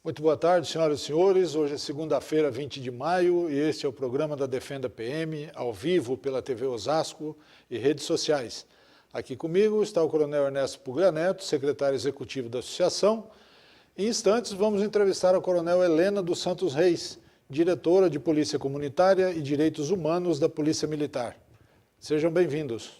Muito boa tarde, senhoras e senhores. Hoje é segunda-feira, 20 de maio, e este é o programa da Defenda PM, ao vivo pela TV Osasco e redes sociais. Aqui comigo está o Coronel Ernesto Puglia Neto, secretário executivo da associação. Em instantes, vamos entrevistar a Coronel Helena dos Santos Reis, diretora de Polícia Comunitária e Direitos Humanos da Polícia Militar. Sejam bem-vindos.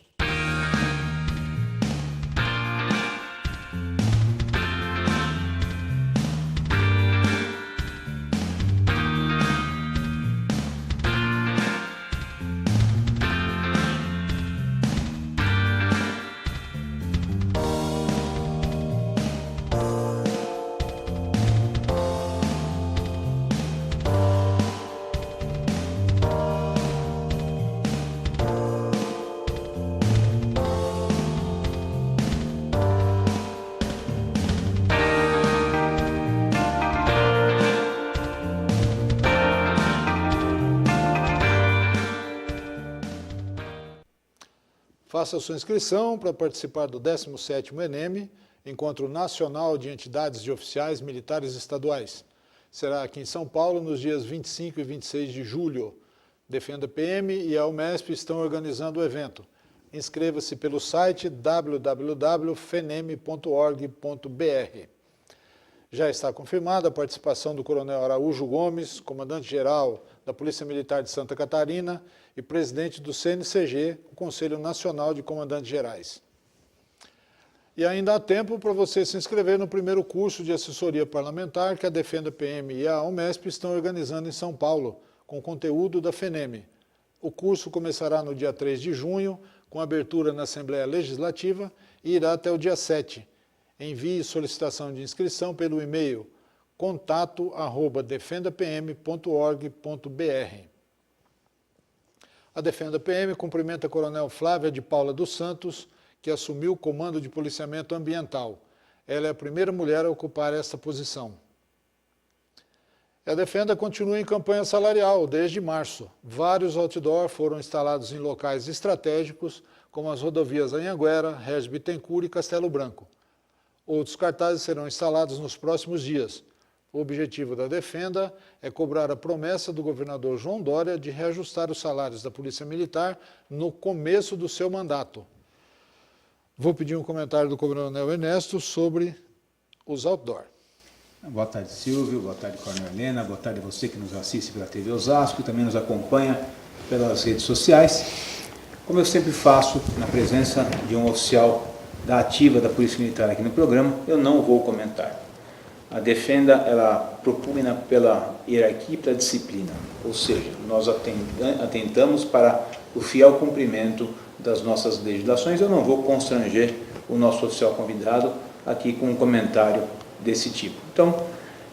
Faça a sua inscrição para participar do 17º ENEM, Encontro Nacional de Entidades de Oficiais Militares Estaduais. Será aqui em São Paulo nos dias 25 e 26 de julho. Defenda PM e a UMESP estão organizando o evento. Inscreva-se pelo site www.fenem.org.br. Já está confirmada a participação do Coronel Araújo Gomes, comandante-geral da Polícia Militar de Santa Catarina e presidente do CNCG, o Conselho Nacional de Comandantes Gerais. E ainda há tempo para você se inscrever no primeiro curso de assessoria parlamentar que a Defenda PM e a UMESP estão organizando em São Paulo, com conteúdo da FENEM. O curso começará no dia 3 de junho, com abertura na Assembleia Legislativa, e irá até o dia 7. Envie solicitação de inscrição pelo e-mail contato@defendapm.org.br. A Defenda PM cumprimenta a Coronel Flávia de Paula dos Santos, que assumiu o comando de policiamento ambiental. Ela é a primeira mulher a ocupar esta posição. A Defenda continua em campanha salarial desde março. Vários outdoor foram instalados em locais estratégicos, como as rodovias Anhanguera, Regis Bittencourt e Castelo Branco. Outros cartazes serão instalados nos próximos dias. O objetivo da Defenda é cobrar a promessa do governador João Dória de reajustar os salários da Polícia Militar no começo do seu mandato. Vou pedir um comentário do Coronel Ernesto sobre os outdoor. Boa tarde, Silvio. Boa tarde, Coronel Helena. Boa tarde a você que nos assiste pela TV Osasco e também nos acompanha pelas redes sociais. Como eu sempre faço, na presença de um oficial da ativa da Polícia Militar aqui no programa, eu não vou comentar. A Defenda, ela propugna pela hierarquia e pela disciplina, ou seja, nós atentamos para o fiel cumprimento das nossas legislações. Eu não vou constranger o nosso oficial convidado aqui com um comentário desse tipo. Então,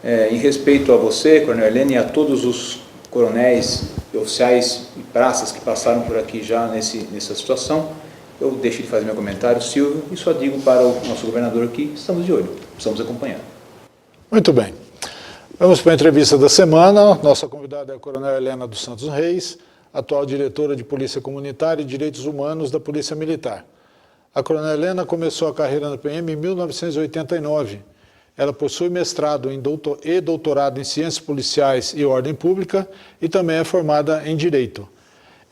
em respeito a você, Coronel Helena, e a todos os coronéis, oficiais e praças que passaram por aqui já nessa situação, eu deixo de fazer meu comentário, Silvio, e só digo para o nosso governador que estamos de olho, precisamos acompanhar. Muito bem. Vamos para a entrevista da semana. Nossa convidada é a Coronel Helena dos Santos Reis, atual diretora de Polícia Comunitária e Direitos Humanos da Polícia Militar. A Coronel Helena começou a carreira na PM em 1989. Ela possui mestrado e doutorado em Ciências Policiais e Ordem Pública e também é formada em Direito.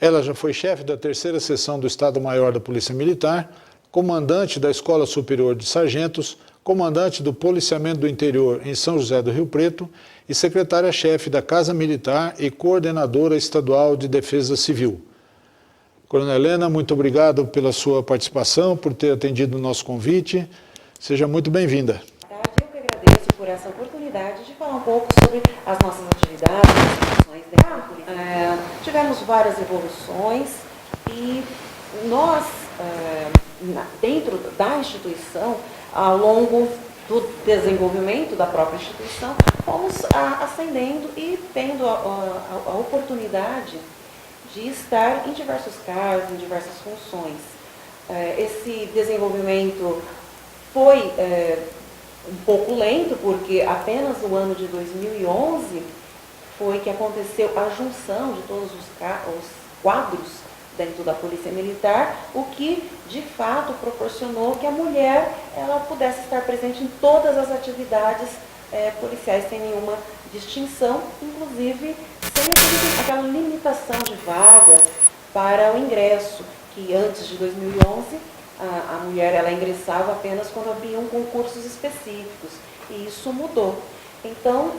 Ela já foi chefe da 3ª Seção do Estado-Maior da Polícia Militar, comandante da Escola Superior de Sargentos, comandante do Policiamento do Interior em São José do Rio Preto e secretária-chefe da Casa Militar e coordenadora estadual de Defesa Civil. Coronel Helena, muito obrigado pela sua participação, por ter atendido o nosso convite. Seja muito bem-vinda. Eu que agradeço por essa oportunidade de falar um pouco sobre as nossas atividades, as ações dentro da polícia. Tivemos várias evoluções e nós, dentro da instituição, ao longo do desenvolvimento da própria instituição, fomos ascendendo e tendo a oportunidade de estar em diversos cargos, em diversas funções. Esse desenvolvimento foi um pouco lento, porque apenas no ano de 2011 foi que aconteceu a junção de todos os quadros dentro da Polícia Militar, o que de fato proporcionou que a mulher ela pudesse estar presente em todas as atividades policiais sem nenhuma distinção, inclusive sem aquela limitação de vagas para o ingresso, que antes de 2011 a mulher ela ingressava apenas quando haviam concursos específicos, e isso mudou. Então,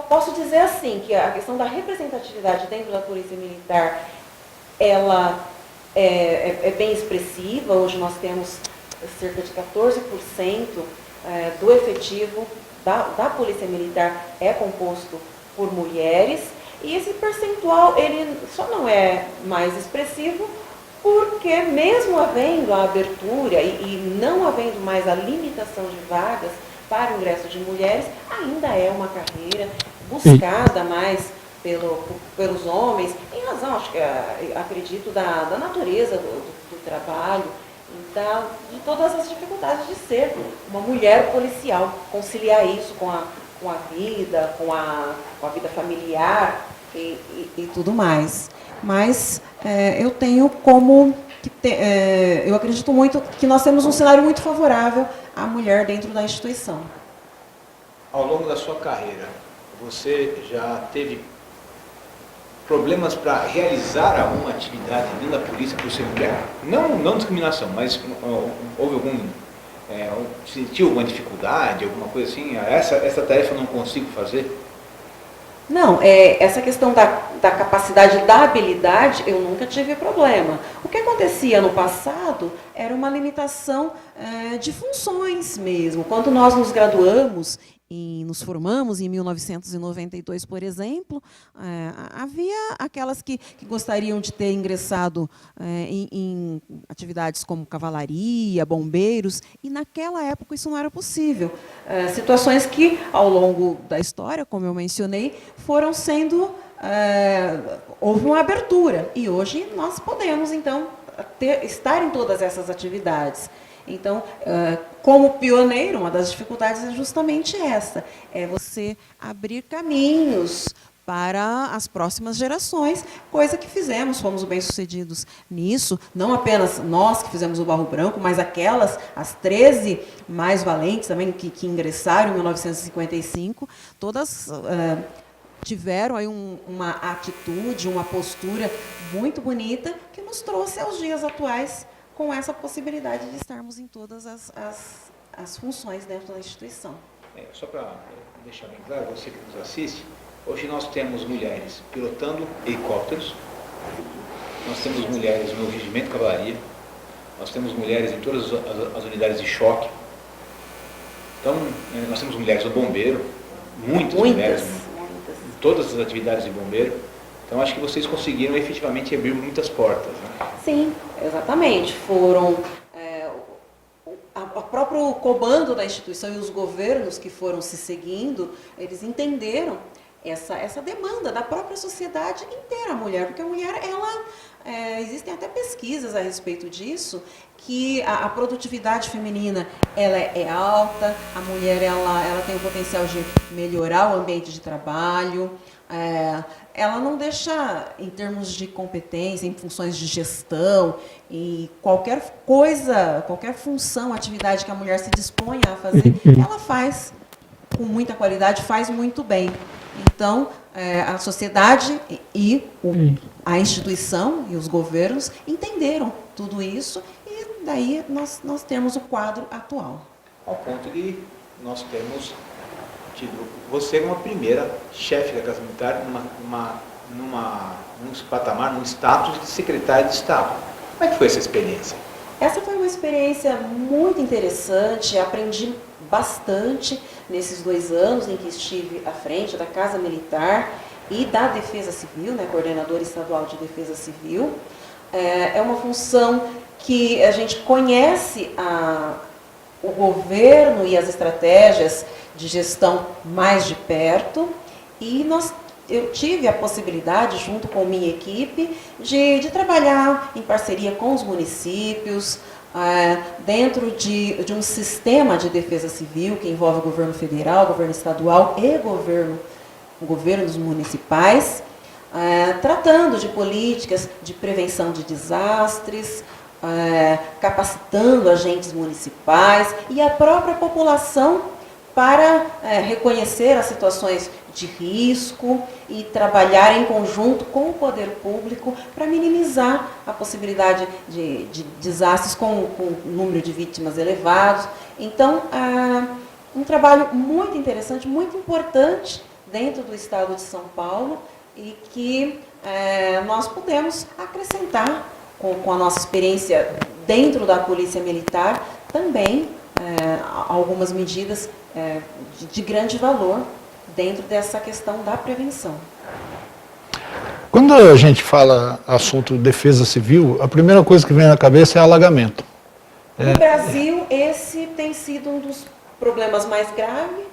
posso dizer assim, que a questão da representatividade dentro da Polícia Militar, ela é bem expressiva. Hoje nós temos cerca de 14% do efetivo da Polícia Militar é composto por mulheres, e esse percentual ele só não é mais expressivo porque, mesmo havendo a abertura e não havendo mais a limitação de vagas para o ingresso de mulheres, ainda é uma carreira buscada mais pelos homens, em razão, acredito, da natureza do trabalho, então, de todas as dificuldades de ser uma mulher policial, conciliar isso com a vida, com a vida familiar e tudo mais. Mas eu tenho eu acredito muito que nós temos um cenário muito favorável à mulher dentro da instituição. Ao longo da sua carreira, você já teve problemas para realizar alguma atividade dentro da polícia por ser mulher? Não discriminação, mas houve sentiu alguma dificuldade, alguma coisa assim? Essa tarefa eu não consigo fazer? Não, essa questão da capacidade, da habilidade, eu nunca tive problema. O que acontecia no passado era uma limitação de funções mesmo. Quando nós nos graduamos e nos formamos em 1992, por exemplo, havia aquelas que gostariam de ter ingressado em atividades como cavalaria, bombeiros, e naquela época isso não era possível. Situações que, ao longo da história, como eu mencionei, foram sendo... houve uma abertura, e hoje nós podemos, então, estar em todas essas atividades. Então, como pioneiro, uma das dificuldades é justamente essa, é você abrir caminhos para as próximas gerações, coisa que fizemos, fomos bem-sucedidos nisso, não apenas nós que fizemos o Barro Branco, mas as 13 mais valentes também, que ingressaram em 1955, todas tiveram aí uma atitude, uma postura muito bonita, que nos trouxe aos dias atuais, com essa possibilidade de estarmos em todas as funções dentro da instituição. Só para deixar bem claro, você que nos assiste, hoje nós temos mulheres pilotando helicópteros, nós temos mulheres no regimento de cavalaria, nós temos mulheres em todas as unidades de choque, então nós temos mulheres no bombeiro, muitas mulheres em todas as atividades de bombeiro. Então, acho que vocês conseguiram efetivamente abrir muitas portas, né? Sim, exatamente. Foram o próprio comando da instituição e os governos que foram se seguindo, eles entenderam essa demanda da própria sociedade inteira, a mulher, porque a mulher, existem até pesquisas a respeito disso, que a produtividade feminina ela é alta, a mulher ela tem o potencial de melhorar o ambiente de trabalho, ela não deixa, em termos de competência, em funções de gestão, e qualquer coisa, qualquer função, atividade que a mulher se disponha a fazer, ela faz com muita qualidade, faz muito bem. Então, a sociedade e a instituição e os governos entenderam tudo isso, e daí nós temos o quadro atual. Ao ponto de nós termos tido você uma primeira chefe da Casa Militar num patamar, num status de secretária de Estado. Como é que foi essa experiência? Essa foi uma experiência muito interessante, aprendi bastante nesses 2 anos em que estive à frente da Casa Militar e da Defesa Civil, né, coordenadora estadual de Defesa Civil. É uma função que a gente conhece o governo e as estratégias de gestão mais de perto, e eu tive a possibilidade, junto com minha equipe, de trabalhar em parceria com os municípios, dentro de um sistema de defesa civil que envolve o governo federal, governo estadual e governos municipais, tratando de políticas de prevenção de desastres, capacitando agentes municipais e a própria população para reconhecer as situações de risco e trabalhar em conjunto com o poder público para minimizar a possibilidade de desastres com número de vítimas elevados. Então, um trabalho muito interessante, muito importante dentro do Estado de São Paulo e que nós podemos acrescentar com a nossa experiência dentro da Polícia Militar também algumas medidas de grande valor dentro dessa questão da prevenção. Quando a gente fala assunto defesa civil, a primeira coisa que vem na cabeça é alagamento. No Brasil, esse tem sido um dos problemas mais graves.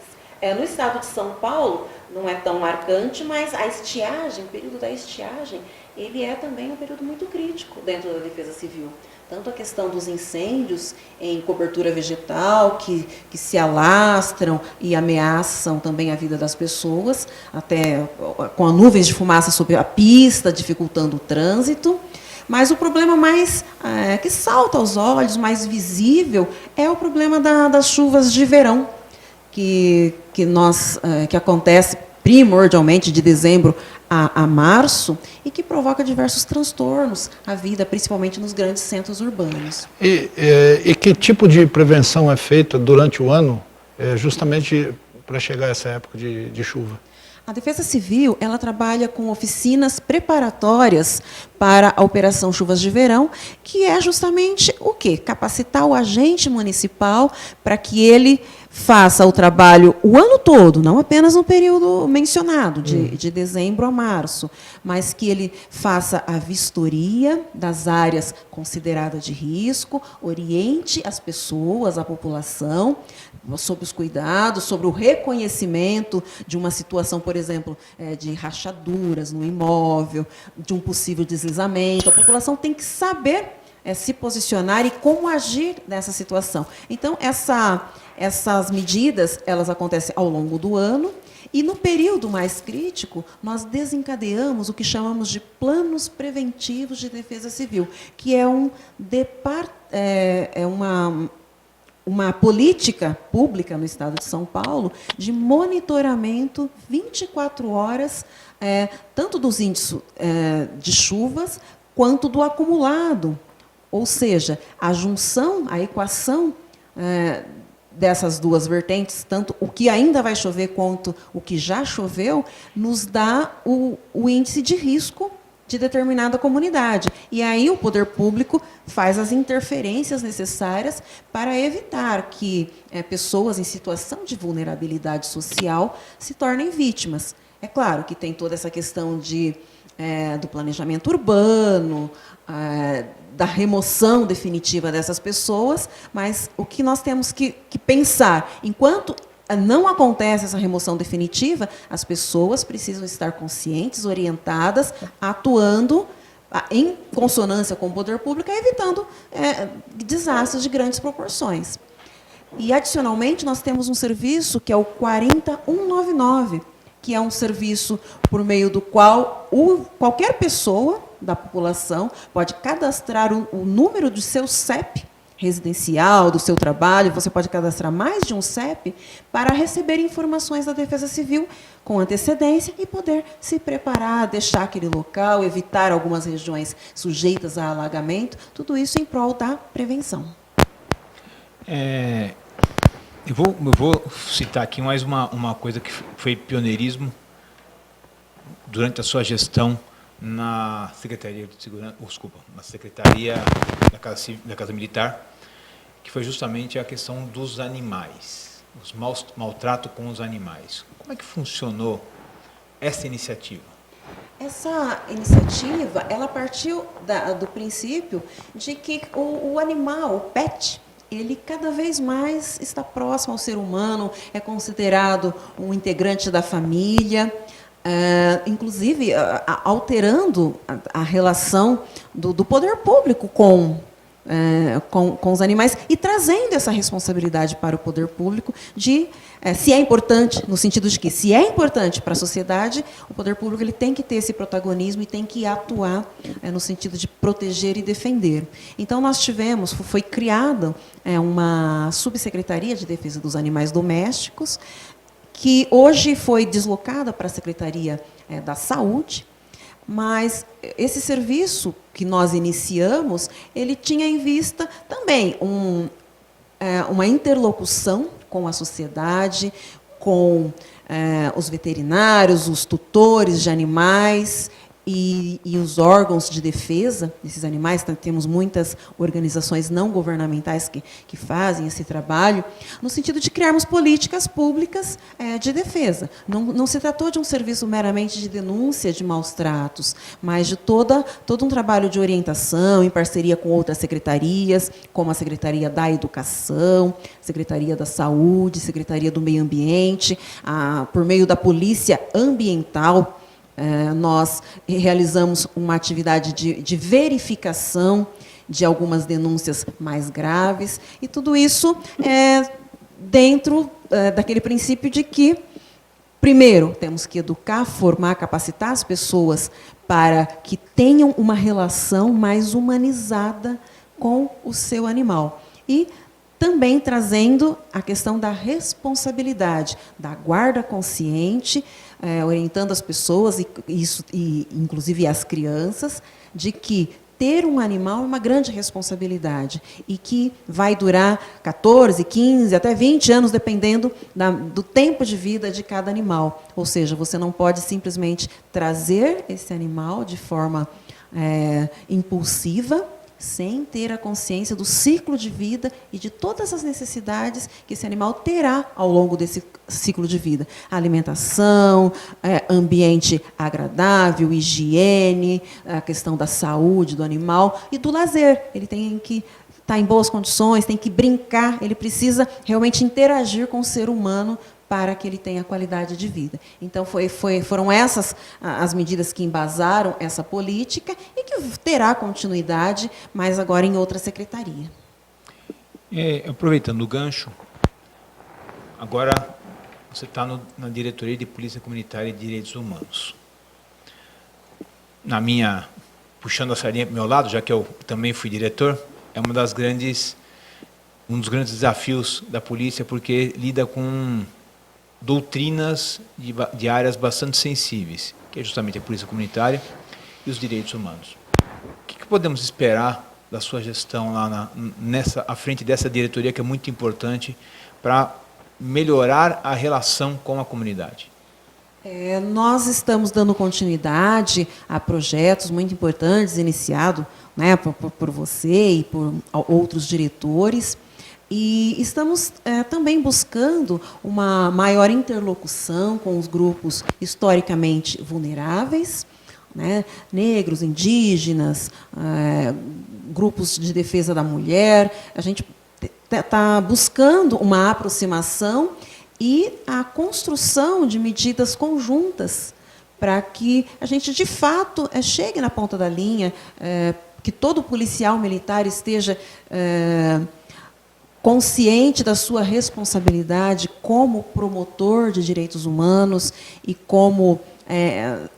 No estado de São Paulo, não é tão marcante, mas a estiagem, o período da estiagem, ele é também um período muito crítico dentro da defesa civil. Tanto a questão dos incêndios em cobertura vegetal, que se alastram e ameaçam também a vida das pessoas, até com nuvens de fumaça sobre a pista, dificultando o trânsito. Mas o problema mais que salta aos olhos, mais visível, é o problema das chuvas de verão, que acontece primordialmente de dezembro a março e que provoca diversos transtornos à vida, principalmente nos grandes centros urbanos. E que tipo de prevenção é feita durante o ano, justamente para chegar a essa época de chuva? A Defesa Civil, ela trabalha com oficinas preparatórias para a Operação Chuvas de Verão, que é justamente o quê? Capacitar o agente municipal para que ele faça o trabalho o ano todo, não apenas no período mencionado, de dezembro a março, mas que ele faça a vistoria das áreas consideradas de risco, oriente as pessoas, a população, sobre os cuidados, sobre o reconhecimento de uma situação, por exemplo, de rachaduras no imóvel, de um possível deslizamento. A população tem que saber se posicionar e como agir nessa situação. Então, essas medidas, elas acontecem ao longo do ano, e no período mais crítico, nós desencadeamos o que chamamos de planos preventivos de defesa civil, que é uma política pública no Estado de São Paulo de monitoramento 24 horas, tanto dos índices de chuvas, quanto do acumulado. Ou seja, a junção, a equação dessas duas vertentes, tanto o que ainda vai chover quanto o que já choveu, nos dá o índice de risco de determinada comunidade. E aí o poder público faz as interferências necessárias para evitar que pessoas em situação de vulnerabilidade social se tornem vítimas. É claro que tem toda essa questão do planejamento urbano, da remoção definitiva dessas pessoas, mas o que nós temos que pensar, enquanto não acontece essa remoção definitiva, as pessoas precisam estar conscientes, orientadas, atuando em consonância com o poder público, evitando desastres de grandes proporções. E, adicionalmente, nós temos um serviço que é o 40199, que é um serviço por meio do qual qualquer pessoa da população pode cadastrar o número do seu CEP residencial, do seu trabalho, você pode cadastrar mais de um CEP para receber informações da Defesa Civil com antecedência e poder se preparar, deixar aquele local, evitar algumas regiões sujeitas a alagamento, tudo isso em prol da prevenção. Eu vou citar aqui mais uma coisa que foi pioneirismo durante a sua gestão na Secretaria de Segurança, na Secretaria da Casa Militar, que foi justamente a questão dos animais, os maltrato com os animais. Como é que funcionou essa iniciativa? Essa iniciativa, ela partiu do princípio de que o animal, o pet, ele cada vez mais está próximo ao ser humano, é considerado um integrante da família, inclusive alterando a relação do poder público com com os animais e trazendo essa responsabilidade para o poder público de, se é importante, no sentido de que, se é importante para a sociedade, o poder público ele tem que ter esse protagonismo e tem que atuar no sentido de proteger e defender. Então, nós tivemos, foi criada uma subsecretaria de defesa dos animais domésticos, que hoje foi deslocada para a Secretaria da Saúde, mas esse serviço que nós iniciamos, ele tinha em vista também uma interlocução com a sociedade, com os veterinários, os tutores de animais e os órgãos de defesa desses animais. Temos muitas organizações não governamentais que fazem esse trabalho, no sentido de criarmos políticas públicas de defesa. Não se tratou de um serviço meramente de denúncia de maus-tratos, mas de todo um trabalho de orientação, em parceria com outras secretarias, como a Secretaria da Educação, Secretaria da Saúde, Secretaria do Meio Ambiente, por meio da Polícia Ambiental. Nós realizamos uma atividade de verificação de algumas denúncias mais graves, e tudo isso dentro daquele princípio de que, primeiro, temos que educar, formar, capacitar as pessoas para que tenham uma relação mais humanizada com o seu animal. E também trazendo a questão da responsabilidade, da guarda consciente, orientando as pessoas, e inclusive as crianças, de que ter um animal é uma grande responsabilidade e que vai durar 14, 15, até 20 anos, dependendo do tempo de vida de cada animal. Ou seja, você não pode simplesmente trazer esse animal de forma impulsiva, sem ter a consciência do ciclo de vida e de todas as necessidades que esse animal terá ao longo desse ciclo de vida. Alimentação, ambiente agradável, higiene, a questão da saúde do animal e do lazer. Ele tem que estar em boas condições, tem que brincar, ele precisa realmente interagir com o ser humano para que ele tenha qualidade de vida. Então, foram essas as medidas que embasaram essa política e que terá continuidade, mas agora em outra secretaria. Aproveitando o gancho, agora você está na Diretoria de Polícia Comunitária e Direitos Humanos. Puxando a sardinha para o meu lado, já que eu também fui diretor, é um dos grandes desafios da polícia, porque lida com doutrinas de áreas bastante sensíveis, que é justamente a polícia comunitária e os direitos humanos. O que podemos esperar da sua gestão lá à frente dessa diretoria, que é muito importante para melhorar a relação com a comunidade? Nós estamos dando continuidade a projetos muito importantes, iniciados, né, por você e por outros diretores. E estamos também buscando uma maior interlocução com os grupos historicamente vulneráveis, né, negros, indígenas, grupos de defesa da mulher. A gente está buscando uma aproximação e a construção de medidas conjuntas para que a gente, de fato, chegue na ponta da linha, que todo policial militar esteja consciente da sua responsabilidade como promotor de direitos humanos e como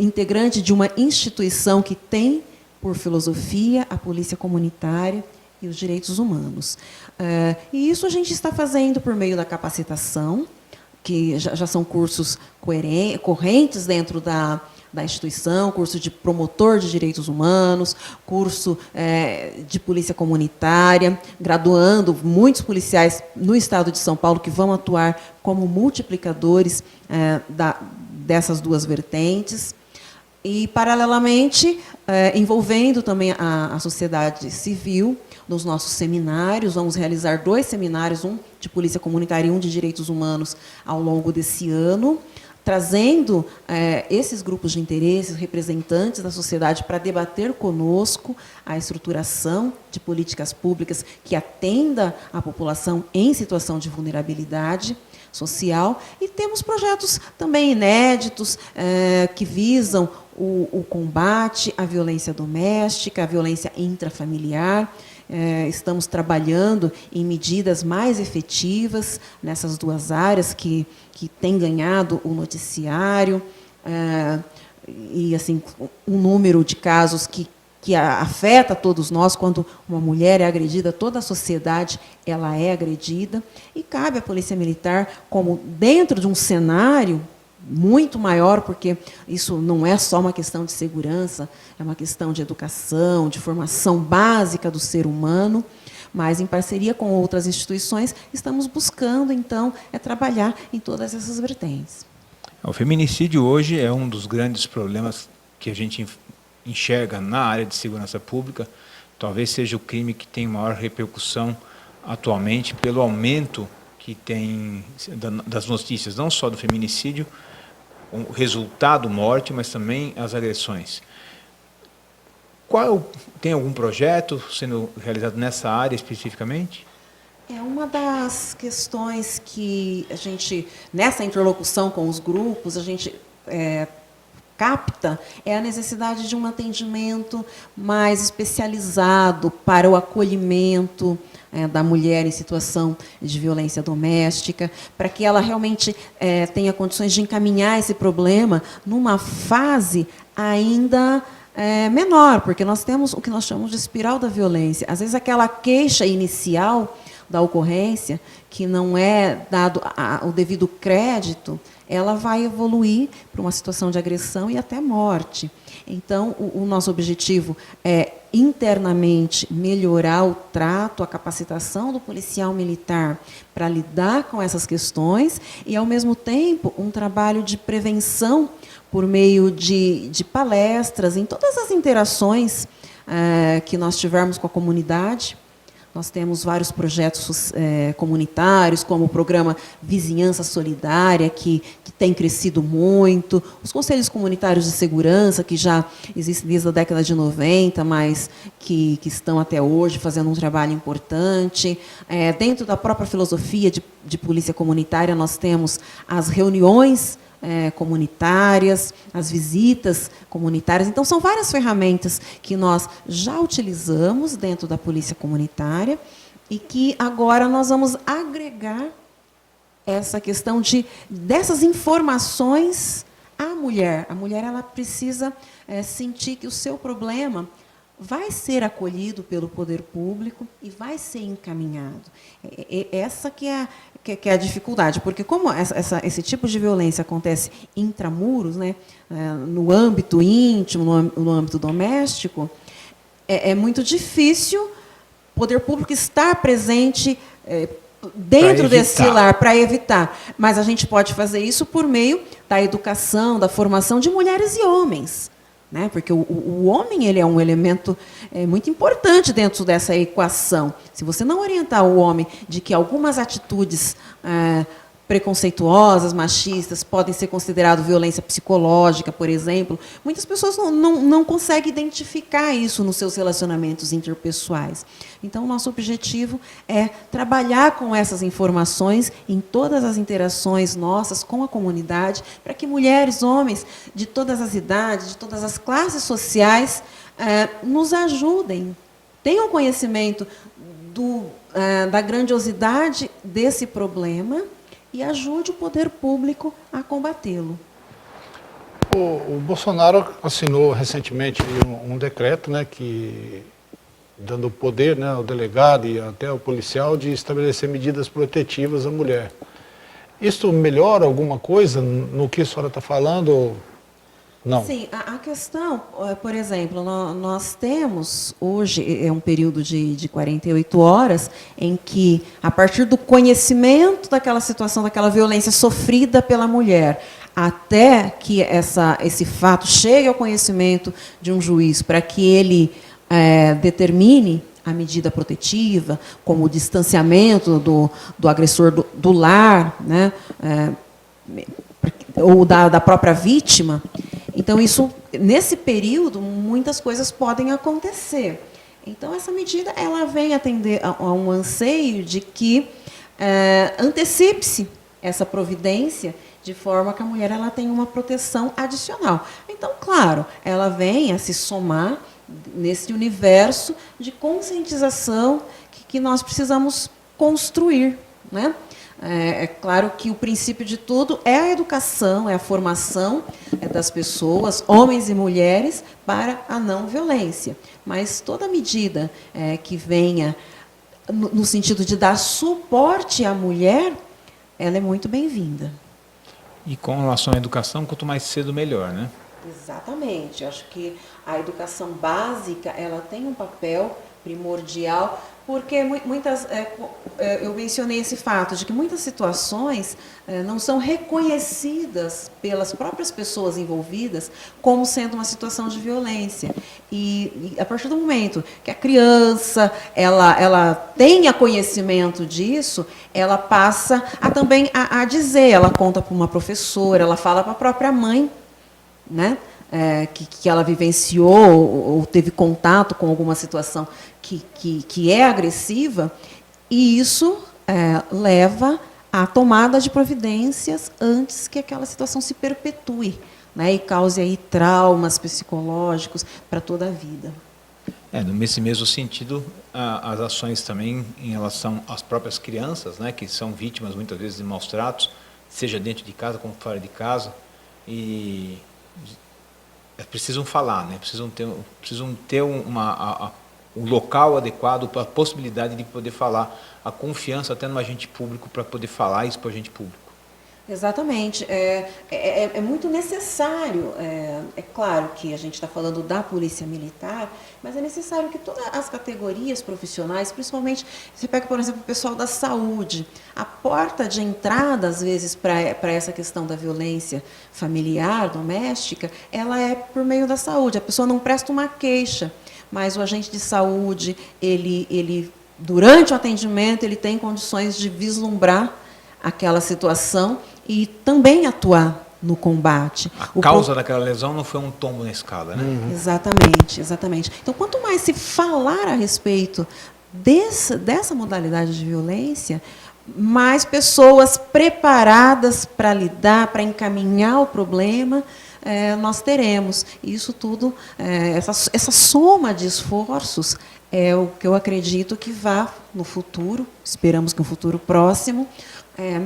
integrante de uma instituição que tem por filosofia a polícia comunitária e os direitos humanos. E isso a gente está fazendo por meio da capacitação, que já são cursos correntes dentro da instituição, curso de promotor de direitos humanos, curso de polícia comunitária, graduando muitos policiais no estado de São Paulo que vão atuar como multiplicadores dessas duas vertentes. E, paralelamente, envolvendo também a sociedade civil nos nossos seminários. Vamos realizar 2 seminários, um de polícia comunitária e um de direitos humanos, ao longo desse ano, trazendo esses grupos de interesses, representantes da sociedade, para debater conosco a estruturação de políticas públicas que atenda a população em situação de vulnerabilidade social. E temos projetos também inéditos que visam o combate à violência doméstica, à violência intrafamiliar, estamos trabalhando em medidas mais efetivas nessas duas áreas que têm ganhado o noticiário, e assim, um número de casos que afeta todos nós. Quando uma mulher é agredida, toda a sociedade ela é agredida, e cabe à Polícia Militar, como dentro de um cenário muito maior, porque isso não é só uma questão de segurança, é uma questão de educação, de formação básica do ser humano, mas em parceria com outras instituições, estamos buscando, então, trabalhar em todas essas vertentes. O feminicídio hoje é um dos grandes problemas que a gente enxerga na área de segurança pública. Talvez seja o crime que tem maior repercussão atualmente, pelo aumento que tem das notícias, não só do feminicídio, o resultado morte, mas também as agressões. Tem algum projeto sendo realizado nessa área especificamente? É uma das questões que a gente, nessa interlocução com os grupos, a gente capta, é a necessidade de um atendimento mais especializado para o acolhimento da mulher em situação de violência doméstica, para que ela realmente tenha condições de encaminhar esse problema numa fase ainda menor, porque nós temos o que nós chamamos de espiral da violência. Às vezes, aquela queixa inicial da ocorrência, que não é dado o devido crédito, ela vai evoluir para uma situação de agressão e até morte. Então, o nosso objetivo é, internamente, melhorar o trato, a capacitação do policial militar para lidar com essas questões e, ao mesmo tempo, um trabalho de prevenção por meio de palestras, em todas as interações que nós tivermos com a comunidade. Nós temos vários projetos comunitários, como o programa Vizinhança Solidária, que tem crescido muito, os conselhos comunitários de segurança, que já existem desde a década de 90, mas que estão até hoje fazendo um trabalho importante. Dentro da própria filosofia de polícia comunitária, nós temos as reuniões comunitárias, as visitas comunitárias. Então, são várias ferramentas que nós já utilizamos dentro da polícia comunitária e que agora nós vamos agregar essa questão dessas informações à mulher. A mulher ela precisa sentir que o seu problema vai ser acolhido pelo poder público e vai ser encaminhado. Essa que é a dificuldade, porque como esse tipo de violência acontece intramuros, né, no âmbito íntimo, no âmbito doméstico, é muito difícil o poder público estar presente dentro desse lar para evitar. Mas a gente pode fazer isso por meio da educação, da formação de mulheres e homens. Né? Porque o homem ele é um elemento muito importante dentro dessa equação. Se você não orientar o homem de que algumas atitudes preconceituosas, machistas, podem ser consideradas violência psicológica, por exemplo, muitas pessoas não conseguem identificar isso nos seus relacionamentos interpessoais. Então, o nosso objetivo é trabalhar com essas informações em todas as interações nossas com a comunidade, para que mulheres, homens, de todas as idades, de todas as classes sociais, nos ajudem, tenham conhecimento da grandiosidade desse problema e ajude o poder público a combatê-lo. O Bolsonaro assinou recentemente um decreto, né, dando poder, né, ao delegado e até ao policial de estabelecer medidas protetivas à mulher. Isso melhora alguma coisa no que a senhora está falando ou não? Sim, a questão, por exemplo, nós temos hoje um período de 48 horas em que, a partir do conhecimento daquela situação, daquela violência sofrida pela mulher, até que esse fato chegue ao conhecimento de um juiz para que ele determine a medida protetiva, como o distanciamento do agressor do lar, né, ou da própria vítima. Então, nesse período, muitas coisas podem acontecer. Então, essa medida ela vem atender a um anseio de que antecipe-se essa providência de forma que a mulher ela tenha uma proteção adicional. Então, claro, ela vem a se somar nesse universo de conscientização que nós precisamos construir, né? É claro que o princípio de tudo é a educação, é a formação das pessoas, homens e mulheres, para a não violência. Mas toda medida que venha no sentido de dar suporte à mulher, ela é muito bem-vinda. E com relação à educação, quanto mais cedo, melhor, né? Exatamente. Eu acho que a educação básica ela tem um papel primordial, porque eu mencionei esse fato de que muitas situações não são reconhecidas pelas próprias pessoas envolvidas como sendo uma situação de violência. E a partir do momento que a criança ela tenha conhecimento disso, ela passa também a dizer, ela conta para uma professora, ela fala para a própria mãe, né? Que ela vivenciou ou teve contato com alguma situação que é agressiva, e isso leva à tomada de providências antes que aquela situação se perpetue, né, e cause aí traumas psicológicos para toda a vida. Nesse mesmo sentido, as ações também em relação às próprias crianças, né, que são vítimas muitas vezes de maus tratos, seja dentro de casa como fora de casa, e precisam falar, né? Precisam ter um local adequado para a possibilidade de poder falar, a confiança até no agente público para poder falar isso para o agente público. Exatamente. É muito necessário, é claro que a gente está falando da Polícia Militar, mas é necessário que todas as categorias profissionais, principalmente, você pega, por exemplo, o pessoal da saúde, a porta de entrada, às vezes, para essa questão da violência familiar, doméstica, ela é por meio da saúde. A pessoa não presta uma queixa, mas o agente de saúde, ele durante o atendimento, ele tem condições de vislumbrar aquela situação e também atuar no combate. A causa daquela lesão não foi um tombo na escada, né? Uhum. Exatamente, exatamente. Então, quanto mais se falar a respeito dessa modalidade de violência, mais pessoas preparadas para lidar, para encaminhar o problema, nós teremos. E isso tudo, essa soma de esforços, é o que eu acredito que vá, no futuro, esperamos que no futuro próximo,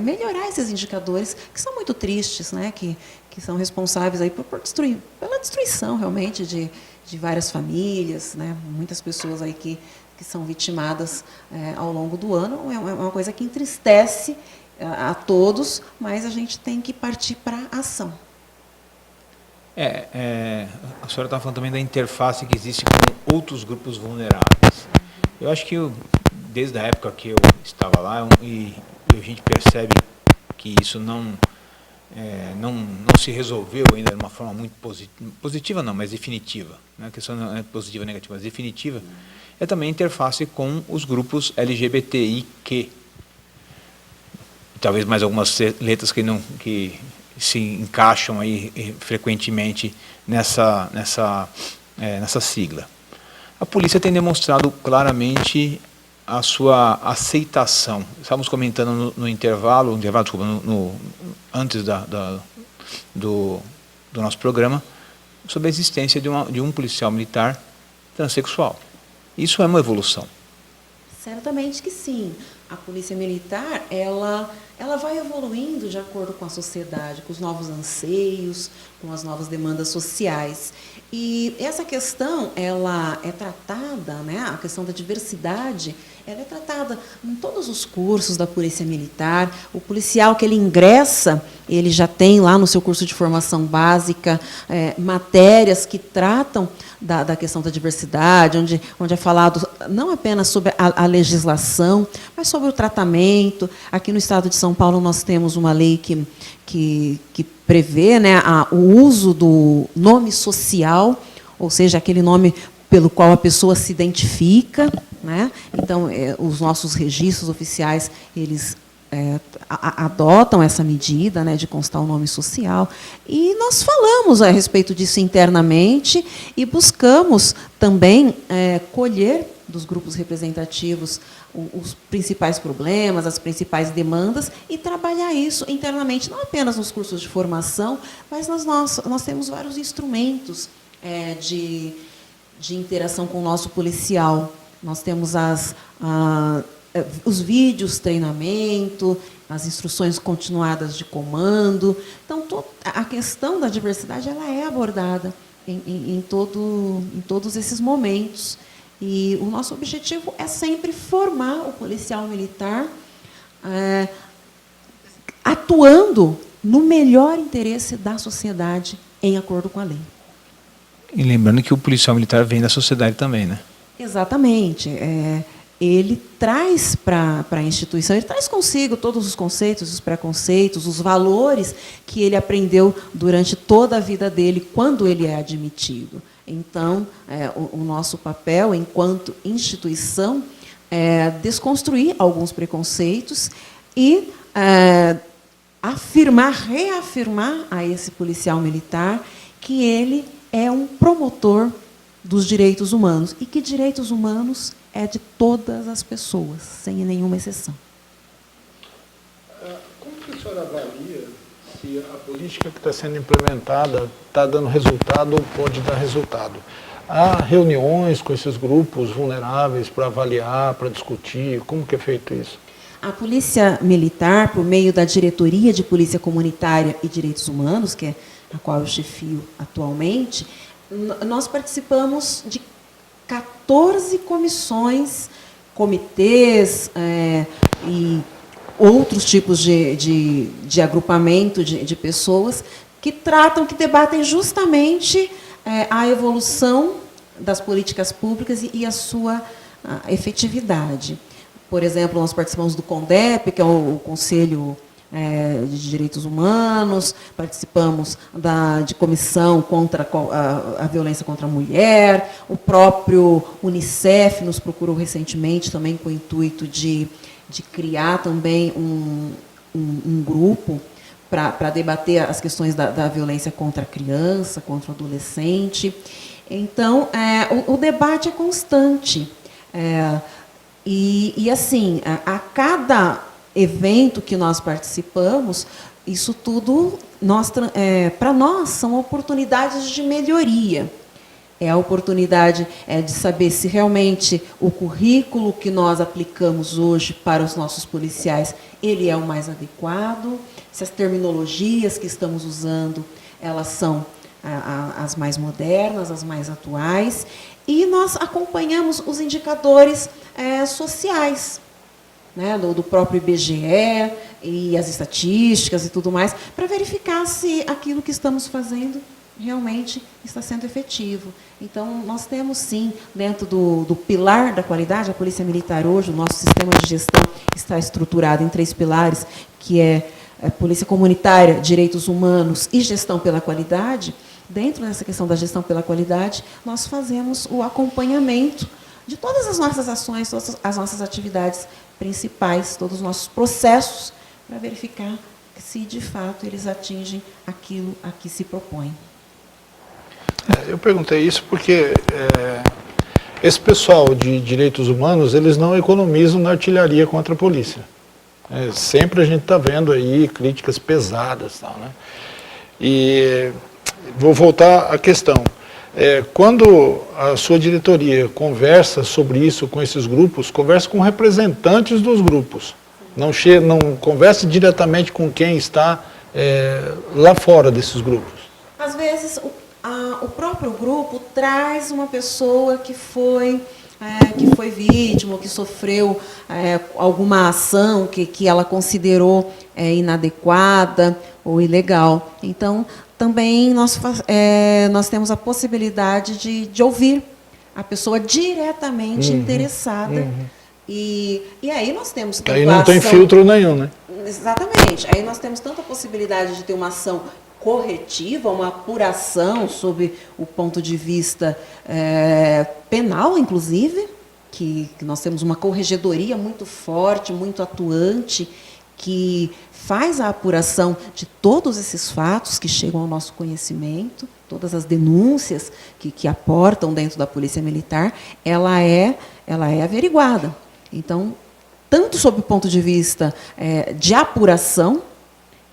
melhorar esses indicadores, que são muito tristes, né? que são responsáveis aí pela destruição, realmente, de várias famílias, né? Muitas pessoas aí que são vitimadas ao longo do ano. É uma coisa que entristece a todos, mas a gente tem que partir para a ação. A senhora estava falando também da interface que existe com outros grupos vulneráveis. Eu acho que desde a época que eu estava lá, e a gente percebe que isso não se resolveu ainda de uma forma muito positiva não, mas definitiva. Né? A questão não é positiva ou negativa, mas definitiva. É também a interface com os grupos LGBTIQ. Talvez mais algumas letras que se encaixam aí frequentemente nessa sigla. A polícia tem demonstrado claramente a sua aceitação. Estávamos comentando no intervalo, desculpa, antes do nosso programa, sobre a existência de um policial militar transexual. Isso é uma evolução. Certamente que sim. A Polícia Militar, ela vai evoluindo de acordo com a sociedade, com os novos anseios, com as novas demandas sociais. E essa questão, ela é tratada, né, a questão da diversidade, ela é tratada em todos os cursos da Polícia Militar. O policial que ele ingressa, ele já tem lá no seu curso de formação básica matérias que tratam da questão da diversidade, onde é falado não apenas sobre a legislação, mas sobre o tratamento. Aqui no Estado de São Paulo nós temos uma lei que prevê, né, o uso do nome social, ou seja, aquele nome pelo qual a pessoa se identifica, né? Então, os nossos registros oficiais, eles adotam essa medida, né, de constar o nome social, e nós falamos a respeito disso internamente e buscamos também colher dos grupos representativos os principais problemas, as principais demandas, e trabalhar isso internamente, não apenas nos cursos de formação, mas nós temos vários instrumentos de de interação com o nosso policial. Nós temos os vídeos, treinamento, as instruções continuadas de comando. Então, a questão da diversidade ela é abordada em todos esses momentos. E o nosso objetivo é sempre formar o policial militar atuando no melhor interesse da sociedade, em acordo com a lei. E lembrando que o policial militar vem da sociedade também, né? Exatamente. Ele traz para a instituição, ele traz consigo todos os conceitos, os preconceitos, os valores que ele aprendeu durante toda a vida dele, quando ele é admitido. Então, o nosso papel, enquanto instituição, é desconstruir alguns preconceitos e reafirmar a esse policial militar que ele é um promotor dos direitos humanos e que direitos humanos é de todas as pessoas, sem nenhuma exceção. Como que a senhora avalia se a política que está sendo implementada está dando resultado ou pode dar resultado? Há reuniões com esses grupos vulneráveis para avaliar, para discutir? Como que é feito isso? A Polícia Militar, por meio da Diretoria de Polícia Comunitária e Direitos Humanos, que é a qual eu chefio atualmente, nós participamos de 14 comissões, comitês e outros tipos de agrupamento de pessoas que debatem justamente a evolução das políticas públicas e a sua efetividade. Por exemplo, nós participamos do CONDEP, que é o Conselho de Direitos Humanos, participamos de comissão contra a violência contra a mulher, o próprio Unicef nos procurou recentemente também com o intuito de criar também um grupo para debater as questões da violência contra a criança, contra o adolescente. Então, o debate é constante. E assim, a cada evento que nós participamos, isso tudo, para nós, são oportunidades de melhoria. É a oportunidade de saber se realmente o currículo que nós aplicamos hoje para os nossos policiais, ele é o mais adequado, se as terminologias que estamos usando, elas são as mais modernas, as mais atuais, e nós acompanhamos os indicadores sociais, né, do próprio IBGE e as estatísticas e tudo mais, para verificar se aquilo que estamos fazendo realmente está sendo efetivo. Então, nós temos, sim, dentro do pilar da qualidade, a Polícia Militar hoje, o nosso sistema de gestão está estruturado em 3 pilares, que é Polícia Comunitária, Direitos Humanos e Gestão pela Qualidade. Dentro dessa questão da gestão pela qualidade, nós fazemos o acompanhamento de todas as nossas ações, todas as nossas atividades principais, todos os nossos processos, para verificar se, de fato, eles atingem aquilo a que se propõem. Eu perguntei isso porque esse pessoal de direitos humanos, eles não economizam na artilharia contra a polícia. Sempre a gente está vendo aí críticas pesadas. Tal, né? E vou voltar à questão. Quando a sua diretoria conversa sobre isso com esses grupos, conversa com representantes dos grupos. Não conversa diretamente com quem está lá fora desses grupos. Às vezes, o próprio grupo traz uma pessoa que foi vítima, ou que sofreu alguma ação que ela considerou inadequada ou ilegal. Então, também nós temos a possibilidade de ouvir a pessoa diretamente interessada. E aí nós temos tanto aí não tem filtro nenhum, né? Exatamente. Aí nós temos tanta possibilidade de ter uma ação corretiva, uma apuração sob o ponto de vista penal, inclusive, que nós temos uma corregedoria muito forte, muito atuante, que faz a apuração de todos esses fatos que chegam ao nosso conhecimento, todas as denúncias que aportam dentro da Polícia Militar, ela é averiguada. Então, tanto sob o ponto de vista de apuração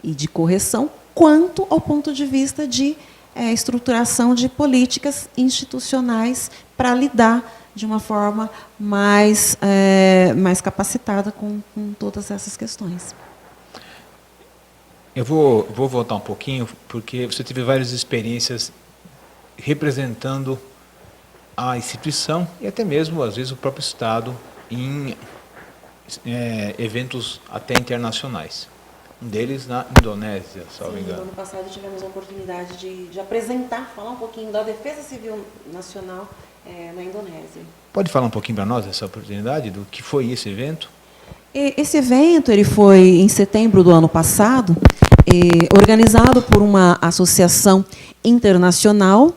e de correção, quanto ao ponto de vista de estruturação de políticas institucionais para lidar de uma forma mais capacitada com todas essas questões. Eu vou voltar um pouquinho, porque você teve várias experiências representando a instituição e até mesmo, às vezes, o próprio Estado em eventos até internacionais. Um deles na Indonésia, salvo Sim, no engano. ano passado tivemos a oportunidade de apresentar, falar um pouquinho da Defesa Civil Nacional na Indonésia. Pode falar um pouquinho para nós dessa oportunidade, do que foi esse evento? Esse evento ele foi em setembro do ano passado, organizado por uma associação internacional,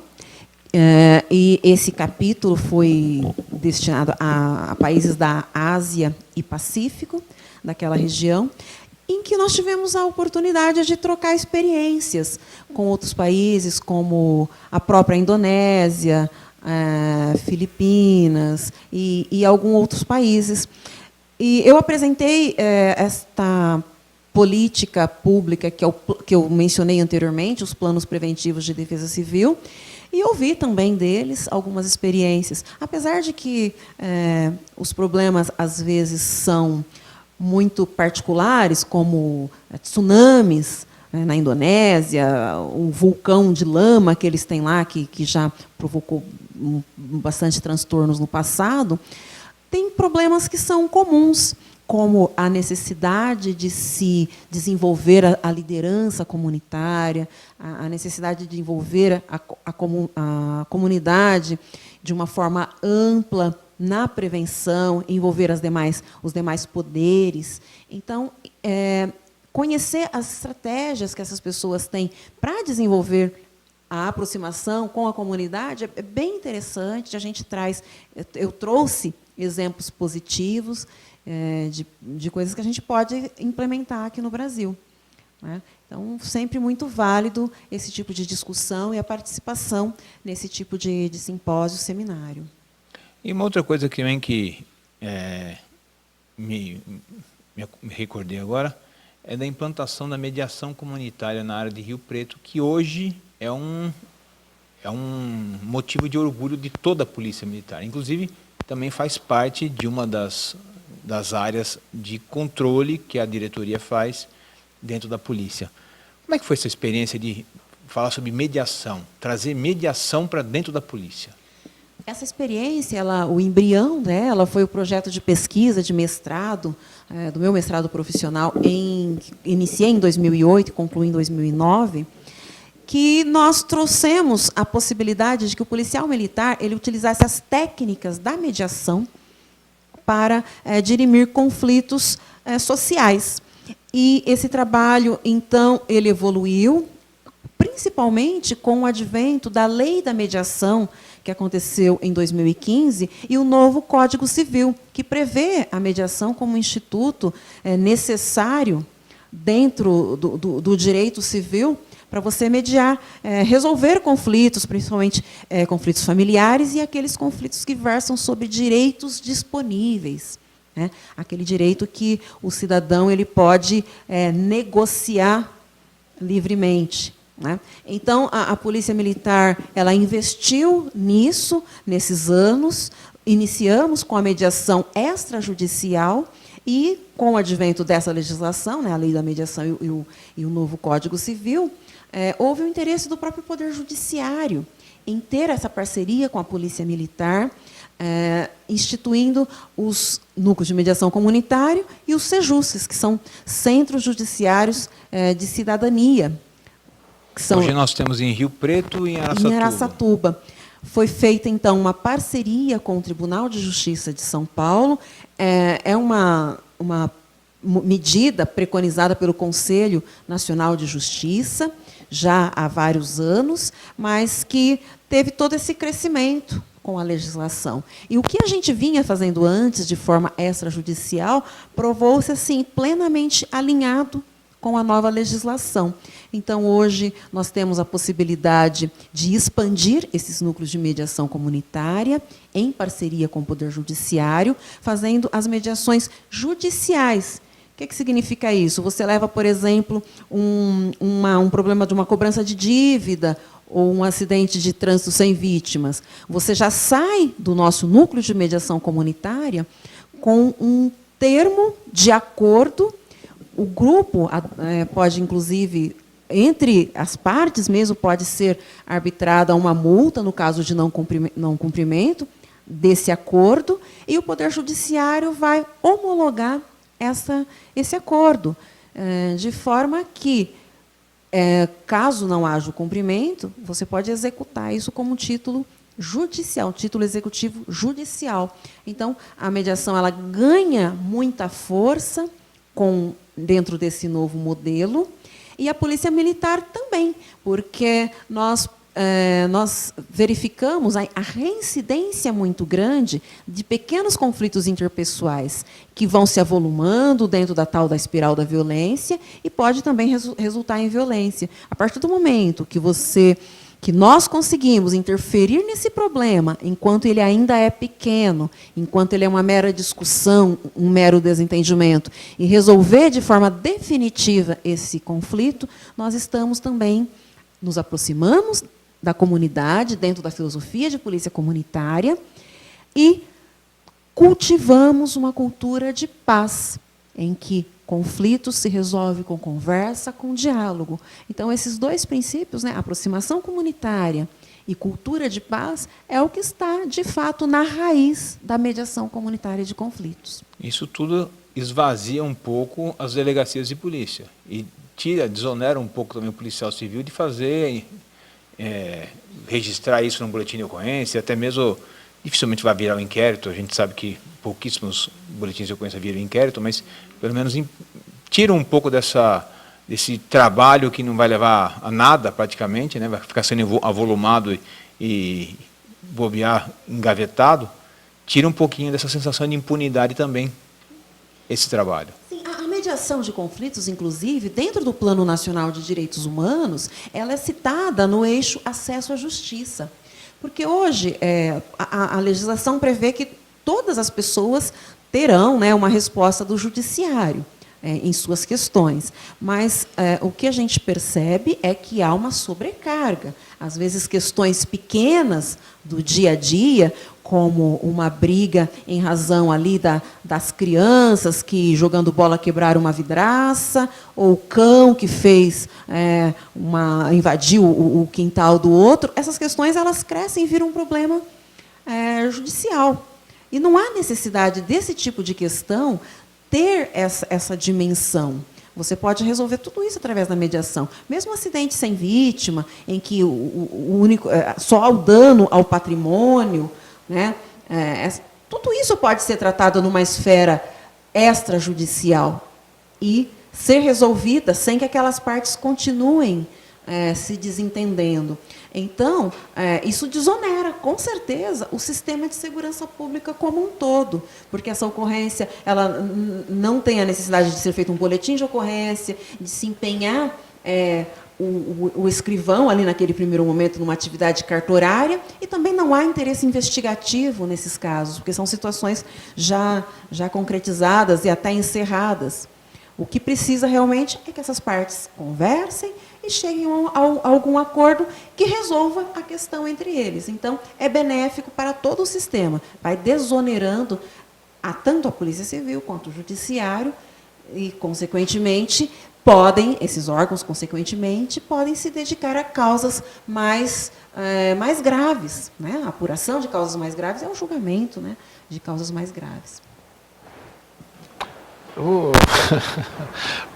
e esse capítulo foi destinado a países da Ásia e Pacífico, daquela região, em que nós tivemos a oportunidade de trocar experiências com outros países, como a própria Indonésia, Filipinas e alguns outros países. E eu apresentei esta política pública que eu mencionei anteriormente, os planos preventivos de defesa civil, e ouvi também deles algumas experiências. Apesar de que os problemas, às vezes, são muito particulares, como tsunamis na Indonésia, um vulcão de lama que eles têm lá, que já provocou bastante transtornos no passado, tem problemas que são comuns, como a necessidade de se desenvolver a liderança comunitária, a necessidade de envolver a comunidade de uma forma ampla na prevenção, envolver os demais poderes. Então, conhecer as estratégias que essas pessoas têm para desenvolver a aproximação com a comunidade é bem interessante. A gente eu trouxe exemplos positivos de coisas que a gente pode implementar aqui no Brasil, né? Então, sempre muito válido esse tipo de discussão e a participação nesse tipo de simpósio, seminário. E uma outra coisa também que me recordei agora é da implantação da mediação comunitária na área de Rio Preto, que hoje é um motivo de orgulho de toda a Polícia Militar. Inclusive, também faz parte de uma das áreas de controle que a diretoria faz dentro da polícia. Como é que foi essa experiência de falar sobre mediação, trazer mediação para dentro da polícia? Essa experiência, o embrião dela foi o projeto de pesquisa de mestrado, do meu mestrado profissional, iniciei em 2008 e concluí em 2009, que nós trouxemos a possibilidade de que o policial militar ele utilizasse as técnicas da mediação para dirimir conflitos sociais. E esse trabalho, então, ele evoluiu, principalmente com o advento da Lei da Mediação, que aconteceu em 2015, e o novo Código Civil, que prevê a mediação como instituto necessário dentro do direito civil para você mediar, resolver conflitos, principalmente conflitos familiares e aqueles conflitos que versam sobre direitos disponíveis, né? Aquele direito que o cidadão ele pode negociar livremente, né? Então, a Polícia Militar ela investiu nisso, nesses anos, iniciamos com a mediação extrajudicial e, com o advento dessa legislação, né, a Lei da Mediação e o novo Código Civil, houve o interesse do próprio Poder Judiciário em ter essa parceria com a Polícia Militar, instituindo os núcleos de mediação comunitário e os CEJUCs, que são Centros Judiciários de Cidadania. Hoje nós temos em Rio Preto e em Araçatuba. Em Araçatuba. Foi feita, então, uma parceria com o Tribunal de Justiça de São Paulo. É uma medida preconizada pelo Conselho Nacional de Justiça, já há vários anos, mas que teve todo esse crescimento com a legislação. E o que a gente vinha fazendo antes, de forma extrajudicial, provou-se assim, plenamente alinhado com a nova legislação. Então, hoje, nós temos a possibilidade de expandir esses núcleos de mediação comunitária, em parceria com o Poder Judiciário, fazendo as mediações judiciais. O que significa isso? Você leva, por exemplo, um problema de uma cobrança de dívida ou um acidente de trânsito sem vítimas, você já sai do nosso núcleo de mediação comunitária com um termo de acordo. O grupo pode, inclusive, entre as partes mesmo, pode ser arbitrada uma multa, no caso de não cumprimento desse acordo, e o Poder Judiciário vai homologar esse acordo, de forma que, caso não haja o cumprimento, você pode executar isso como um título judicial, título executivo judicial. Então, a mediação ela ganha muita força dentro desse novo modelo, e a Polícia Militar também, porque nós verificamos a reincidência muito grande de pequenos conflitos interpessoais que vão se avolumando dentro da espiral da violência e pode também resultar em violência. A partir do momento que nós conseguimos interferir nesse problema, enquanto ele ainda é pequeno, enquanto ele é uma mera discussão, um mero desentendimento, e resolver de forma definitiva esse conflito, nós estamos também, nos aproximamos da comunidade, dentro da filosofia de polícia comunitária, e cultivamos uma cultura de paz, em que conflitos se resolve com conversa, com diálogo. Então, esses dois princípios, aproximação comunitária e cultura de paz, é o que está, de fato, na raiz da mediação comunitária de conflitos. Isso tudo esvazia um pouco as delegacias de polícia e desonera um pouco também o policial civil de fazer, registrar isso no boletim de ocorrência, até mesmo dificilmente vai virar um inquérito. A gente sabe que pouquíssimos boletins de ocorrência viram inquérito, mas pelo menos tira um pouco desse trabalho que não vai levar a nada praticamente, vai ficar sendo avolumado e bobear, engavetado, tira um pouquinho dessa sensação de impunidade também, esse trabalho. Sim, a mediação de conflitos, inclusive, dentro do Plano Nacional de Direitos Humanos, ela é citada no eixo acesso à justiça. Porque hoje a legislação prevê que todas as pessoas terão uma resposta do judiciário em suas questões. Mas o que a gente percebe é que há uma sobrecarga. Às vezes, questões pequenas do dia a dia, como uma briga em razão ali das crianças que, jogando bola, quebraram uma vidraça, ou o cão que invadiu o quintal do outro, essas questões elas crescem e viram um problema judicial. E não há necessidade desse tipo de questão ter essa dimensão. Você pode resolver tudo isso através da mediação. Mesmo um acidente sem vítima, em que só o dano ao patrimônio, tudo isso pode ser tratado numa esfera extrajudicial e ser resolvida sem que aquelas partes continuem se desentendendo. Então, isso desonera, com certeza, o sistema de segurança pública como um todo, porque essa ocorrência ela não tem a necessidade de ser feito um boletim de ocorrência, de se empenhar o escrivão, ali naquele primeiro momento, numa atividade cartorária, e também não há interesse investigativo nesses casos, porque são situações já concretizadas e até encerradas. O que precisa realmente é que essas partes conversem e cheguem a algum acordo que resolva a questão entre eles. Então, é benéfico para todo o sistema, vai desonerando tanto a Polícia Civil quanto o Judiciário e, consequentemente, esses órgãos, consequentemente, podem se dedicar a causas mais graves. A apuração de causas mais graves é o julgamento de causas mais graves. Eu vou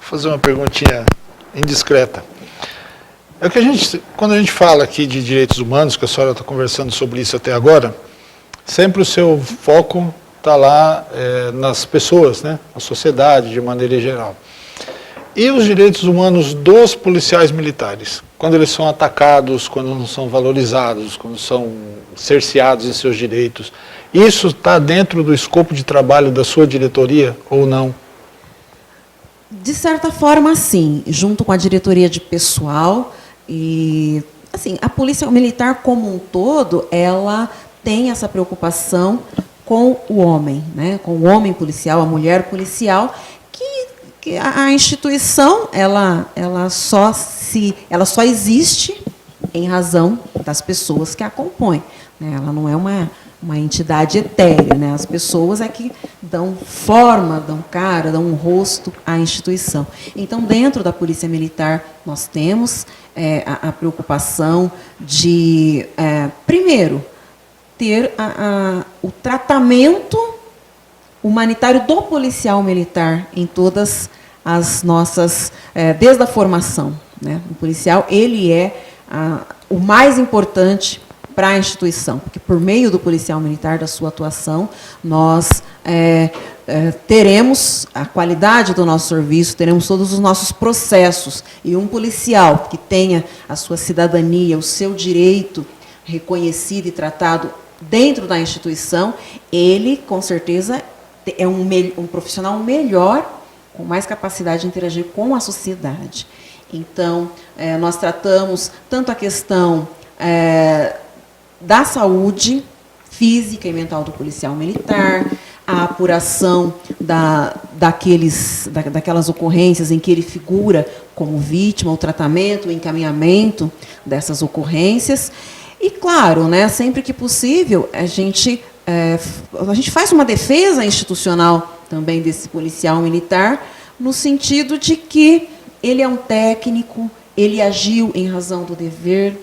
fazer uma perguntinha indiscreta. Quando a gente fala aqui de direitos humanos, que a senhora está conversando sobre isso até agora, sempre o seu foco está lá nas pessoas, na sociedade, de maneira geral. E os direitos humanos dos policiais militares? Quando eles são atacados, quando não são valorizados, quando são cerceados em seus direitos, isso está dentro do escopo de trabalho da sua diretoria ou não? De certa forma, sim, junto com a diretoria de pessoal. E, assim, a Polícia Militar como um todo, ela tem essa preocupação com o homem, com o homem policial, a mulher policial, que a instituição ela só existe em razão das pessoas que a compõem, né? Ela não é uma entidade etérea, né? As pessoas é que dão forma, dão cara, dão um rosto à instituição. Então, dentro da Polícia Militar, nós temos a preocupação de, primeiro, ter o tratamento humanitário do policial militar em todas as nossas, desde a formação, né? O policial, ele é o mais importante para a instituição, porque por meio do policial militar, da sua atuação, nós teremos a qualidade do nosso serviço, teremos todos os nossos processos, e um policial que tenha a sua cidadania, o seu direito reconhecido e tratado dentro da instituição, ele, com certeza, é um profissional melhor, com mais capacidade de interagir com a sociedade. Então, nós tratamos tanto a questão da saúde física e mental do policial militar, a apuração daquelas ocorrências em que ele figura como vítima, o tratamento, o encaminhamento dessas ocorrências. E, claro, né, sempre que possível, a gente faz uma defesa institucional também desse policial militar, no sentido de que ele é um técnico, ele agiu em razão do dever,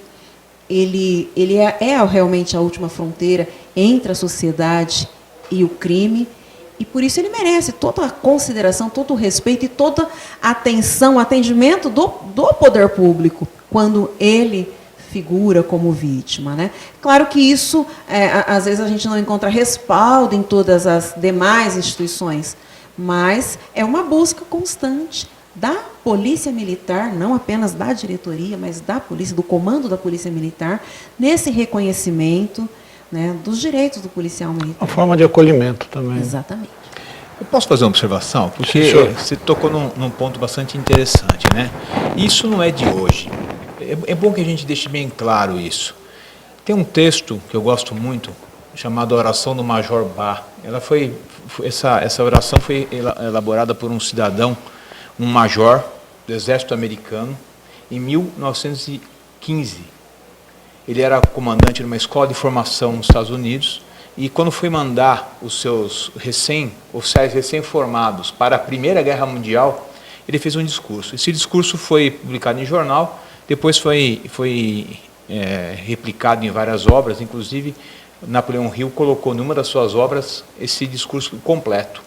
ele é realmente a última fronteira entre a sociedade e o crime, e por isso ele merece toda a consideração, todo o respeito e toda a atenção, atendimento do poder público, quando ele figura como vítima, né? Claro que isso, às vezes a gente não encontra respaldo em todas as demais instituições, mas é uma busca constante da Polícia Militar, não apenas da diretoria, mas da polícia, do comando da Polícia Militar, nesse reconhecimento, né, dos direitos do policial militar. Uma forma de acolhimento também. Exatamente. Eu posso fazer uma observação? Porque você tocou num ponto bastante interessante, né? Isso não é de hoje. É bom que a gente deixe bem claro isso. Tem um texto que eu gosto muito, chamado Oração do Major Bá. Essa oração foi elaborada por um cidadão, um major do Exército Americano, em 1915. Ele era comandante de uma escola de formação nos Estados Unidos, e quando foi mandar os seus oficiais recém-formados para a Primeira Guerra Mundial, ele fez um discurso. Esse discurso foi publicado em jornal, depois foi replicado em várias obras, inclusive Napoleão Hill colocou numa das suas obras esse discurso completo.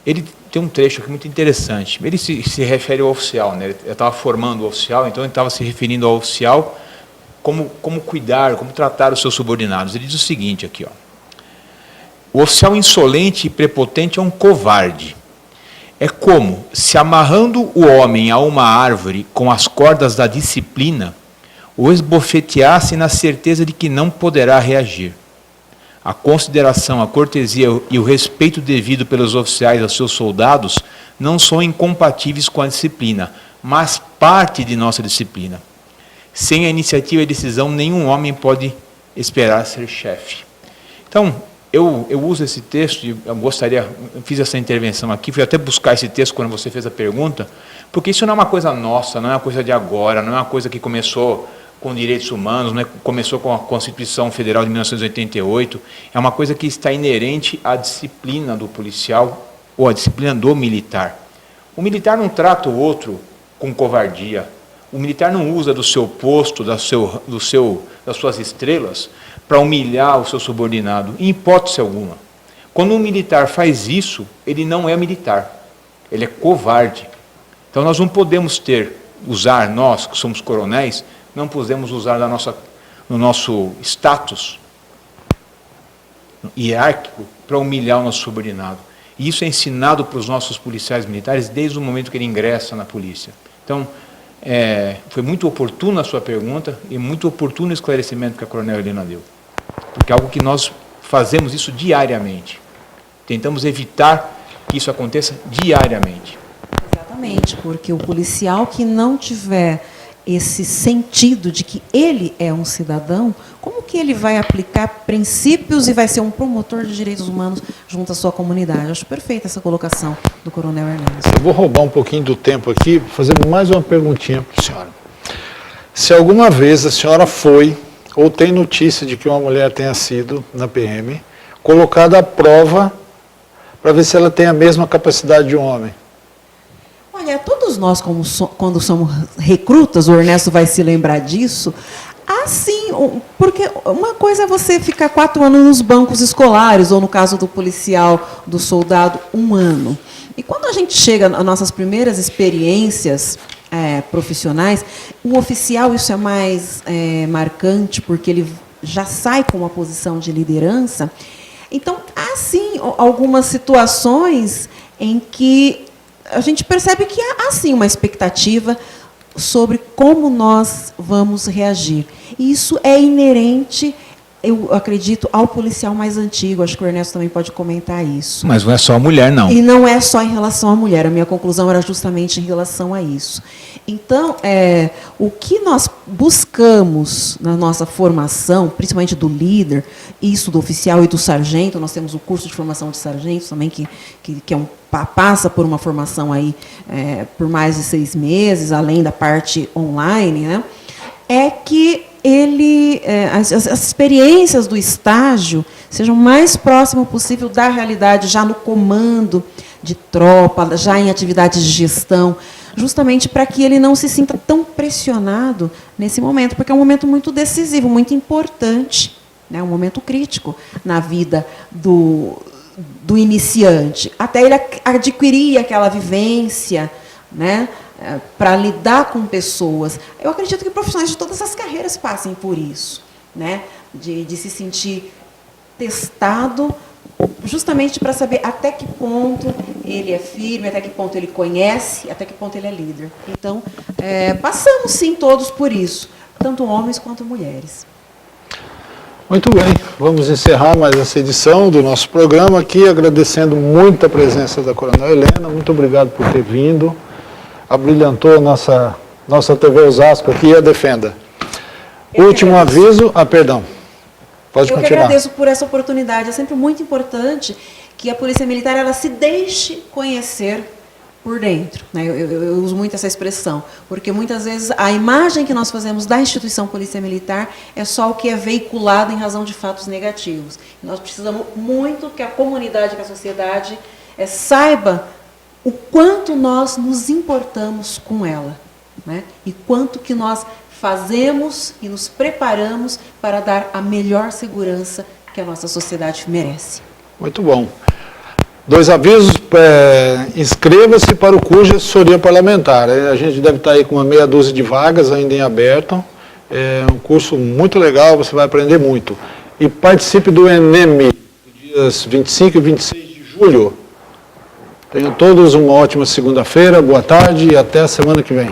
Ele tem um trecho aqui muito interessante. Ele se refere ao oficial, né? Ele estava formando o oficial, então ele estava se referindo ao oficial como cuidar, como tratar os seus subordinados. Ele diz o seguinte aqui, ó: o oficial insolente e prepotente é um covarde. É como se, amarrando o homem a uma árvore com as cordas da disciplina, o esbofeteasse na certeza de que não poderá reagir. A consideração, a cortesia e o respeito devido pelos oficiais aos seus soldados não são incompatíveis com a disciplina, mas parte de nossa disciplina. Sem a iniciativa e decisão, nenhum homem pode esperar ser chefe. Então, eu uso esse texto, e eu fiz essa intervenção aqui, fui até buscar esse texto quando você fez a pergunta, porque isso não é uma coisa nossa, não é uma coisa de agora, não é uma coisa que começou com direitos humanos, não é, começou com a Constituição Federal de 1988, é uma coisa que está inerente à disciplina do policial ou à disciplina do militar. O militar não trata o outro com covardia, o militar não usa do seu posto, das suas estrelas, para humilhar o seu subordinado, em hipótese alguma. Quando um militar faz isso, ele não é militar, ele é covarde. Então nós não podemos usar, nós que somos coronéis, não podemos usar no nosso status hierárquico para humilhar o nosso subordinado. E isso é ensinado para os nossos policiais militares desde o momento que ele ingressa na polícia. Então, foi muito oportuna a sua pergunta e muito oportuno o esclarecimento que a Coronel Helena deu. Porque é algo que nós fazemos isso diariamente. Tentamos evitar que isso aconteça diariamente. Exatamente, porque o policial que não tiver esse sentido de que ele é um cidadão, como que ele vai aplicar princípios e vai ser um promotor de direitos humanos junto à sua comunidade? Eu acho perfeita essa colocação do Coronel Ernesto. Eu vou roubar um pouquinho do tempo aqui, fazer mais uma perguntinha para a senhora. se alguma vez a senhora foi, ou tem notícia de que uma mulher tenha sido, na PM, colocada à prova para ver se ela tem a mesma capacidade de um homem. Olha, todos nós, quando somos recrutas, o Ernesto vai se lembrar disso, assim, porque uma coisa é você ficar 4 anos nos bancos escolares, ou no caso do policial, do soldado, 1 ano. E quando a gente chega às nossas primeiras experiências profissionais, o oficial, isso é mais marcante, porque ele já sai com uma posição de liderança. Então, há sim algumas situações em que a gente percebe que há sim uma expectativa sobre como nós vamos reagir. E isso é inerente, eu acredito, ao policial mais antigo. Acho que o Ernesto também pode comentar isso. Mas não é só a mulher, não. E não é só em relação à mulher. A minha conclusão era justamente em relação a isso. Então, o que nós buscamos na nossa formação, principalmente do líder, isso do oficial e do sargento, nós temos o curso de formação de sargentos também, que passa por uma formação aí, por mais de 6 meses, além da parte online, né? É que as experiências do estágio sejam o mais próximo possível da realidade, já no comando de tropa, já em atividades de gestão, justamente para que ele não se sinta tão pressionado nesse momento, porque é um momento muito decisivo, muito importante, né? Um momento crítico na vida do iniciante, até ele adquirir aquela vivência, né, para lidar com pessoas. Eu acredito que profissionais de todas as carreiras passem por isso, né, de se sentir testado, justamente para saber até que ponto ele é firme, até que ponto ele conhece, até que ponto ele é líder. Então, passamos sim todos por isso, tanto homens quanto mulheres. Muito bem, vamos encerrar mais essa edição do nosso programa aqui, agradecendo muito a presença da Coronel Helena. Muito obrigado por ter vindo. Abrilhantou a nossa TV Osasco aqui e a defenda. Último aviso, perdão. Pode continuar. Eu que agradeço por essa oportunidade. É sempre muito importante que a Polícia Militar ela se deixe conhecer por dentro, né? Eu uso muito essa expressão, porque muitas vezes a imagem que nós fazemos da instituição Polícia Militar é só o que é veiculado em razão de fatos negativos. Nós precisamos muito que a comunidade, que a sociedade saiba o quanto nós nos importamos com ela, né? E quanto que nós fazemos e nos preparamos para dar a melhor segurança que a nossa sociedade merece. Muito bom. 2 avisos, inscreva-se para o curso de assessoria parlamentar. A gente deve estar aí com uma meia dúzia de vagas ainda em aberto. É um curso muito legal, você vai aprender muito. E participe do ENEM, dias 25 e 26 de julho. Tenham todos uma ótima segunda-feira, boa tarde e até a semana que vem.